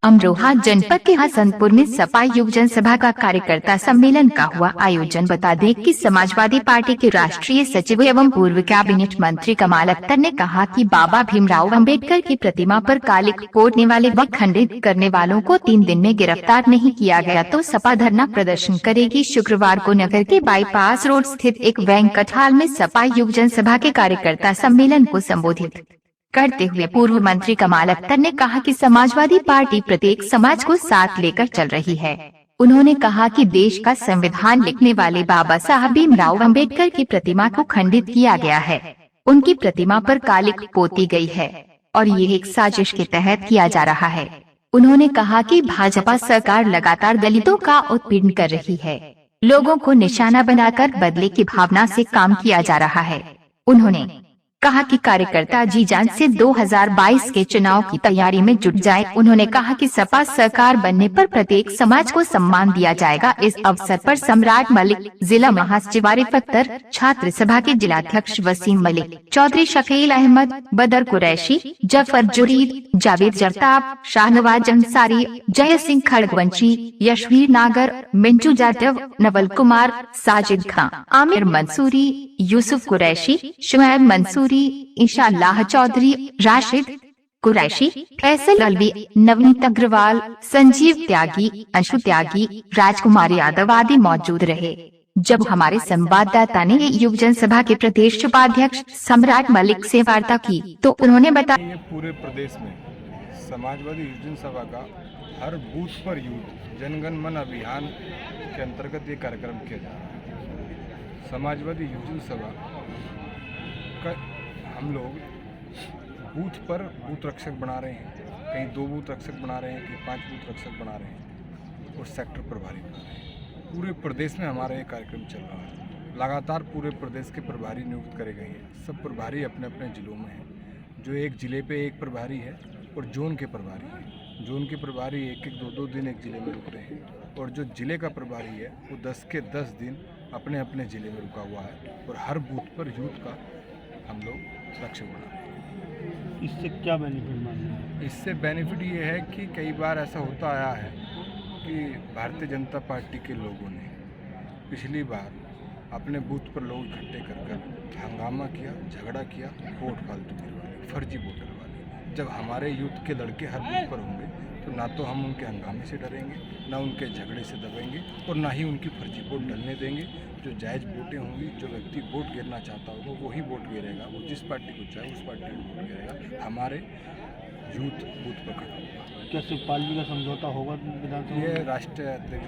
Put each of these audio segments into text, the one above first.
अमरोहा जनपद के हसनपुर में सपा युवक जनसभा का कार्यकर्ता सम्मेलन का हुआ आयोजन। बता दें कि समाजवादी पार्टी के राष्ट्रीय सचिव एवं पूर्व कैबिनेट मंत्री कमाल अख्तर ने कहा कि बाबा भीमराव अंबेडकर की प्रतिमा पर कालिख पोतने वाले व खंडित करने वालों को 3 दिन में गिरफ्तार नहीं किया गया तो सपा धरना प्रदर्शन करेगी। शुक्रवार को नगर के बाईपास रोड स्थित एक बैंक्वेट हॉल में सपा युवक जनसभा के कार्यकर्ता सम्मेलन को संबोधित करते हुए पूर्व मंत्री कमाल अख्तर ने कहा कि समाजवादी पार्टी प्रत्येक समाज को साथ लेकर चल रही है। उन्होंने कहा कि देश का संविधान लिखने वाले बाबा साहब भीमराव अंबेडकर की प्रतिमा को खंडित किया गया है, उनकी प्रतिमा पर कालिख पोती गई है और ये एक साजिश के तहत किया जा रहा है। उन्होंने कहा कि भाजपा सरकार लगातार दलितों का उत्पीड़न कर रही है, लोगों को निशाना बनाकर बदले की भावना से काम किया जा रहा है। उन्होंने कहा कि कार्यकर्ता जी जान से 2022 के चुनाव की तैयारी में जुट जाए। उन्होंने कहा कि सपा सरकार बनने पर प्रत्येक समाज को सम्मान दिया जाएगा। इस अवसर पर सम्राट मलिक, जिला महासचिव आरिफ अख्तर, छात्र सभा के जिलाध्यक्ष वसीम मलिक, चौधरी शकील अहमद, बदर कुरैशी, जफर जुरीद, जावेद जरताब, शाहनवाज अंसारी, जय सिंह खड़गवंशी, यशवीर नागर, मिंटू जाटव, नवल कुमार, साजिद खां, आमिर मंसूरी, यूसुफ कुरैशी, शुएब मंसूरी, इंशाअल्लाह चौधरी, राशिद कुरैशी, फैसल अलवी, नवनीत अग्रवाल, संजीव त्यागी, अंशु त्यागी, राजकुमार यादव आदि मौजूद रहे। जब हमारे संवाददाता ने युवक जनसभा के प्रदेश उपाध्यक्ष सम्राट मलिक से वार्ता की तो उन्होंने बताया, पूरे प्रदेश में समाजवादी युवक जनसभा का हर बूथ पर यूथ जनगण मन अभियान के अंतर्गत ये कार्यक्रम किया जा रहा है। समाजवादी युवक जनसभा का हम लोग बूथ पर बूथ रक्षक बना रहे हैं, कहीं 2 बूथ रक्षक बना रहे हैं, कहीं 5 बूथ रक्षक बना रहे हैं और सेक्टर प्रभारी बना रहे हैं। पूरे प्रदेश में हमारा ये कार्यक्रम चल रहा है। लगातार पूरे प्रदेश के प्रभारी नियुक्त करे गए हैं। सब प्रभारी अपने अपने ज़िलों में हैं। जो एक ज़िले पे एक प्रभारी है और जोन के प्रभारी हैं। जोन के प्रभारी 1-2 दिन एक ज़िले में रुक रहे हैं और जो ज़िले का प्रभारी है वो 10 के 10 दिन अपने अपने ज़िले में रुका हुआ है और हर बूथ पर यूथ का हम लोग रक्षक बना रहे हैं। इससे क्या बेनिफिट मानते हैं? इससे बेनिफिट ये है कि कई बार ऐसा होता आया है कि भारतीय जनता पार्टी के लोगों ने पिछली बार अपने बूथ पर लोग इकट्ठे कर हंगामा किया, झगड़ा किया, वोट फालतू गिरवाने, फर्जी वोटर वाले। जब हमारे यूथ के लड़के हर बूथ पर होंगे तो ना तो हम उनके हंगामे से डरेंगे, ना उनके झगड़े से दबेंगे और ना ही उनकी फर्जी वोट डलने देंगे। जो जायज़ वोटें होंगी, जो व्यक्ति वोट गिरना चाहता होगा वही वोट गिरेगा, वो जिस पार्टी को चाहे उस पार्टी को वोट गिरेगा। हमारे यूथ बूथ पर खड़ा होगा। क्या सुखपाल जी का समझौता होगा विधानसभा? ये राष्ट्रीय अध्यक्ष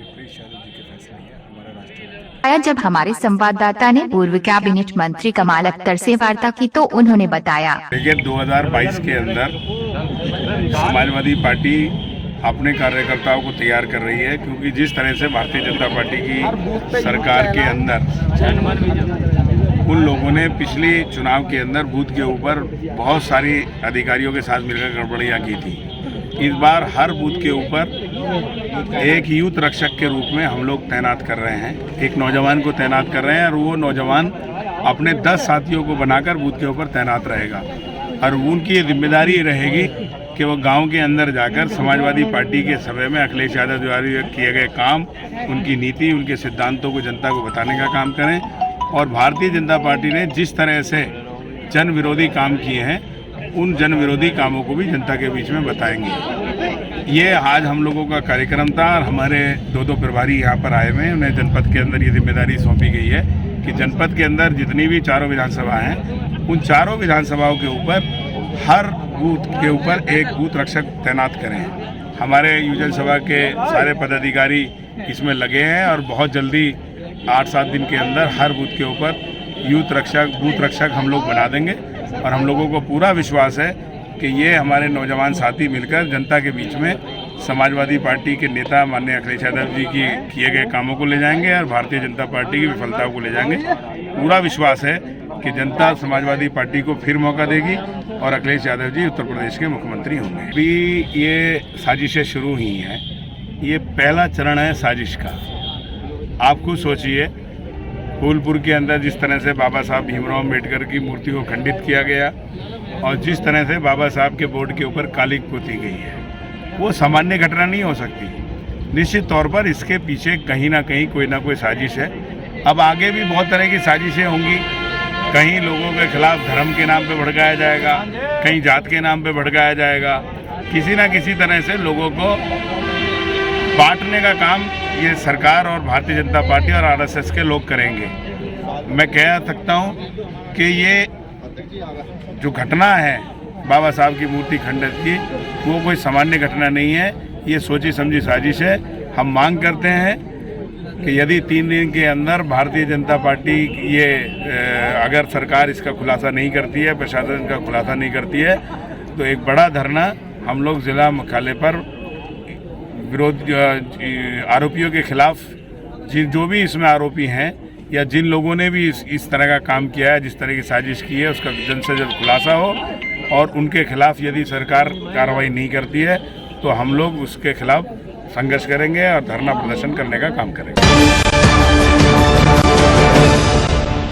अखिलेश यादव जी के फैसले है, हमारा राष्ट्रीय। आया जब हमारे संवाददाता ने पूर्व कैबिनेट मंत्री कमाल अख्तर से वार्ता की तो उन्होंने बताया, देखिए 2022 के अंदर समाजवादी पार्टी अपने कार्यकर्ताओं को तैयार कर रही है, क्योंकि जिस तरह से भारतीय जनता पार्टी की सरकार के अंदर उन लोगों ने पिछले चुनाव के अंदर बूथ के ऊपर बहुत सारी अधिकारियों के साथ मिलकर गड़बड़ियाँ की थी। इस बार हर बूथ के ऊपर एक यूथ रक्षक के रूप में हम लोग तैनात कर रहे हैं। एक नौजवान को तैनात कर रहे हैं और वो नौजवान अपने 10 साथियों को बनाकर बूथ के ऊपर तैनात रहेगा और उनकी ये जिम्मेदारी रहेगी कि वो गांव के अंदर जाकर समाजवादी पार्टी के सर्वे में अखिलेश यादव द्वारा किए गए काम, उनकी नीति, उनके सिद्धांतों को जनता को बताने का काम करें। और भारतीय जनता पार्टी ने जिस तरह से जन विरोधी काम किए हैं उन जन विरोधी कामों को भी जनता के बीच में बताएंगे। ये आज हम लोगों का कार्यक्रम था और हमारे 2 प्रभारी यहाँ पर आए हुए हैं। उन्हें जनपद के अंदर ये जिम्मेदारी सौंपी गई है कि जनपद के अंदर जितनी भी 4 विधानसभा हैं उन 4 विधानसभाओं के ऊपर हर बूथ के ऊपर एक बूथ रक्षक तैनात करें। हमारे युवक जनसभा के सारे पदाधिकारी इसमें लगे हैं और बहुत जल्दी 8-7 दिन के अंदर हर बूथ के ऊपर यूथ रक्षक, बूथ रक्षक हम लोग बना देंगे। और हम लोगों को पूरा विश्वास है कि ये हमारे नौजवान साथी मिलकर जनता के बीच में समाजवादी पार्टी के नेता माननीय अखिलेश यादव जी की किए गए कामों को ले जाएंगे और भारतीय जनता पार्टी की विफलताओं को ले जाएंगे। पूरा विश्वास है कि जनता समाजवादी पार्टी को फिर मौका देगी और अखिलेश यादव जी उत्तर प्रदेश के मुख्यमंत्री होंगे। अभी ये साजिशें शुरू हुई हैं, ये पहला चरण है साजिश का। आप खुद सोचिए, फूलपुर के अंदर जिस तरह से बाबा साहब भीमराव अंबेडकर की मूर्ति को खंडित किया गया और जिस तरह से बाबा साहब के बोर्ड के ऊपर कालिख पोती गई है, वो सामान्य घटना नहीं हो सकती। निश्चित तौर पर इसके पीछे कहीं ना कहीं कोई ना कोई साजिश है। अब आगे भी बहुत तरह की साजिशें होंगी। कहीं लोगों के खिलाफ धर्म के नाम पे भड़काया जाएगा, कहीं जात के नाम पे भड़काया जाएगा। किसी ना किसी तरह से लोगों को बांटने का काम ये सरकार और भारतीय जनता पार्टी और आरएसएस के लोग करेंगे। मैं कह सकता हूँ कि ये जो घटना है बाबा साहब की मूर्ति खंडित की, वो कोई सामान्य घटना नहीं है, ये सोची समझी साजिश है। हम मांग करते हैं कि यदि 3 दिन के अंदर भारतीय जनता पार्टी ये अगर सरकार इसका खुलासा नहीं करती है, प्रशासन का खुलासा नहीं करती है, तो एक बड़ा धरना हम लोग जिला मुख्यालय पर विरोध आरोपियों के खिलाफ जो भी इसमें आरोपी हैं या जिन लोगों ने भी इस तरह का काम किया है, जिस तरह की साजिश की है, उसका जल्द से जल्द खुलासा हो और उनके खिलाफ यदि सरकार कार्रवाई नहीं करती है तो हम लोग उसके खिलाफ संघर्ष करेंगे और धरना प्रदर्शन करने का काम करेंगे।